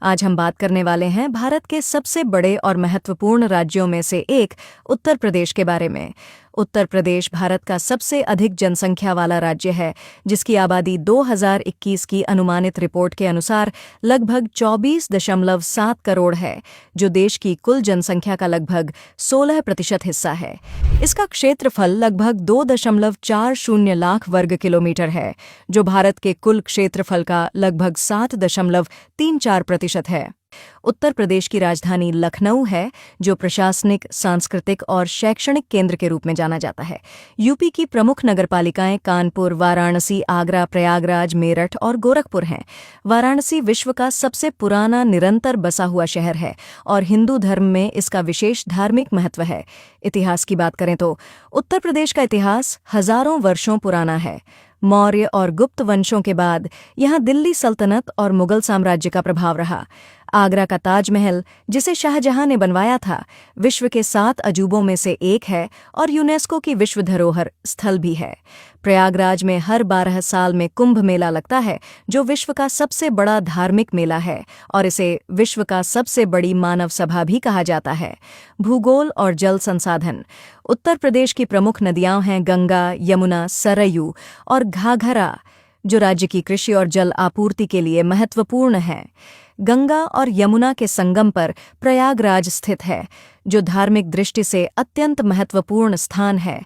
आज हम बात करने वाले हैं भारत के सबसे बड़े और महत्वपूर्ण राज्यों में से एक उत्तर प्रदेश के बारे में। उत्तर प्रदेश भारत का सबसे अधिक जनसंख्या वाला राज्य है, जिसकी आबादी 2021 की अनुमानित रिपोर्ट के अनुसार लगभग 24.7 करोड़ है, जो देश की कुल जनसंख्या का लगभग 16% हिस्सा है। इसका क्षेत्रफल लगभग 2.40 लाख वर्ग किलोमीटर है, जो भारत के कुल क्षेत्रफल का लगभग 7.34% है। उत्तर प्रदेश की राजधानी लखनऊ है, जो प्रशासनिक, सांस्कृतिक और शैक्षणिक केंद्र के रूप में जाना जाता है। यूपी की प्रमुख नगरपालिकाएं कानपुर, वाराणसी, आगरा, प्रयागराज, मेरठ और गोरखपुर हैं। वाराणसी विश्व का सबसे पुराना निरंतर बसा हुआ शहर है और हिंदू धर्म में इसका विशेष धार्मिक महत्व है। इतिहास की बात करें तो उत्तर प्रदेश का इतिहास हजारों वर्षों पुराना है। मौर्य और गुप्त वंशों के बाद यहाँ दिल्ली सल्तनत और मुगल साम्राज्य का प्रभाव रहा। आगरा का ताजमहल, जिसे शाहजहां ने बनवाया था, विश्व के 7 अजूबों में से एक है और यूनेस्को की विश्व धरोहर स्थल भी है। प्रयागराज में हर 12 साल में कुंभ मेला लगता है, जो विश्व का सबसे बड़ा धार्मिक मेला है और इसे विश्व का सबसे बड़ी मानव सभा भी कहा जाता है। भूगोल और जल संसाधन। उत्तर प्रदेश की प्रमुख नदियां हैं गंगा, यमुना, सरयू और घाघरा, जो राज्य की कृषि और जल आपूर्ति के लिए महत्वपूर्ण हैं। गंगा और यमुना के संगम पर प्रयागराज स्थित है, जो धार्मिक दृष्टि से अत्यंत महत्वपूर्ण स्थान है।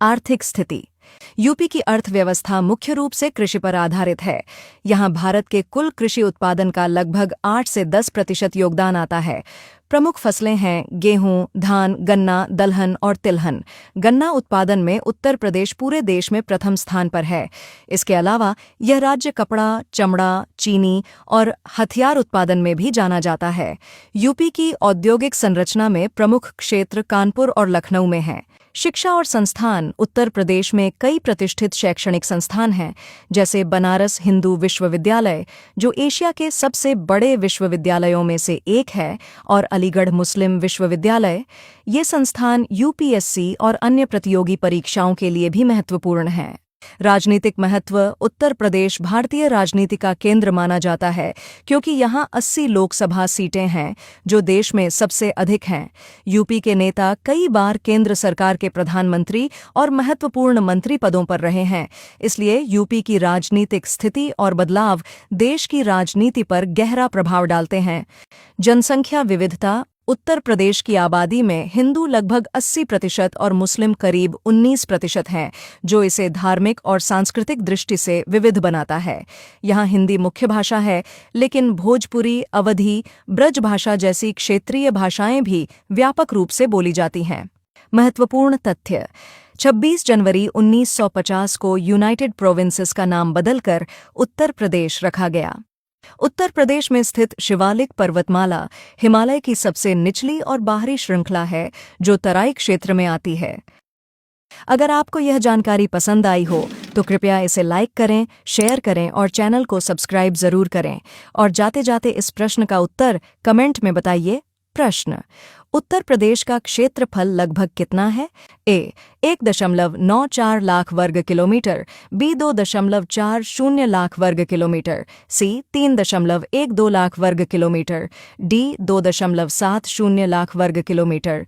आर्थिक स्थिति। यूपी की अर्थव्यवस्था मुख्य रूप से कृषि पर आधारित है। यहाँ भारत के कुल कृषि उत्पादन का लगभग 8 से 10% योगदान आता है। प्रमुख फसलें हैं गेहूं, धान, गन्ना, दलहन और तिलहन। गन्ना उत्पादन में उत्तर प्रदेश पूरे देश में प्रथम स्थान पर है। इसके अलावा यह राज्य कपड़ा, चमड़ा, चीनी और हथियार उत्पादन में भी जाना जाता है। यूपी की औद्योगिक संरचना में प्रमुख क्षेत्र कानपुर और लखनऊ में हैं। शिक्षा और संस्थान। उत्तर प्रदेश में कई प्रतिष्ठित शैक्षणिक संस्थान हैं, जैसे बनारस हिंदू विश्वविद्यालय, जो एशिया के सबसे बड़े विश्वविद्यालयों में से एक है, और अलीगढ़ मुस्लिम विश्वविद्यालय। ये संस्थान यूपीएससी और अन्य प्रतियोगी परीक्षाओं के लिए भी महत्वपूर्ण हैं। राजनीतिक महत्व। उत्तर प्रदेश भारतीय राजनीति का केंद्र माना जाता है, क्योंकि यहाँ 80 लोकसभा सीटें हैं, जो देश में सबसे अधिक हैं। यूपी के नेता कई बार केंद्र सरकार के प्रधानमंत्री और महत्वपूर्ण मंत्री पदों पर रहे हैं, इसलिए यूपी की राजनीतिक स्थिति और बदलाव देश की राजनीति पर गहरा प्रभाव डालते हैं। जनसंख्या विविधता। उत्तर प्रदेश की आबादी में हिंदू लगभग 80% और मुस्लिम करीब 19% हैं, जो इसे धार्मिक और सांस्कृतिक दृष्टि से विविध बनाता है। यहाँ हिंदी मुख्य भाषा है, लेकिन भोजपुरी, अवधी, ब्रज भाषा जैसी क्षेत्रीय भाषाएं भी व्यापक रूप से बोली जाती हैं। महत्वपूर्ण तथ्य। 26 जनवरी 1950 को यूनाइटेड प्रोविंसेस का नाम बदलकर उत्तर प्रदेश रखा गया। उत्तर प्रदेश में स्थित शिवालिक पर्वतमाला हिमालय की सबसे निचली और बाहरी श्रृंखला है, जो तराई क्षेत्र में आती है। अगर आपको यह जानकारी पसंद आई हो तो कृपया इसे लाइक करें, शेयर करें और चैनल को सब्सक्राइब जरूर करें। और जाते जाते इस प्रश्न का उत्तर कमेंट में बताइए। प्रश्न: उत्तर प्रदेश का क्षेत्रफल लगभग कितना है? ए 1.94 लाख वर्ग किलोमीटर, बी 2.40 लाख वर्ग किलोमीटर, सी 3.12 लाख वर्ग किलोमीटर, डी 2.70 लाख वर्ग किलोमीटर।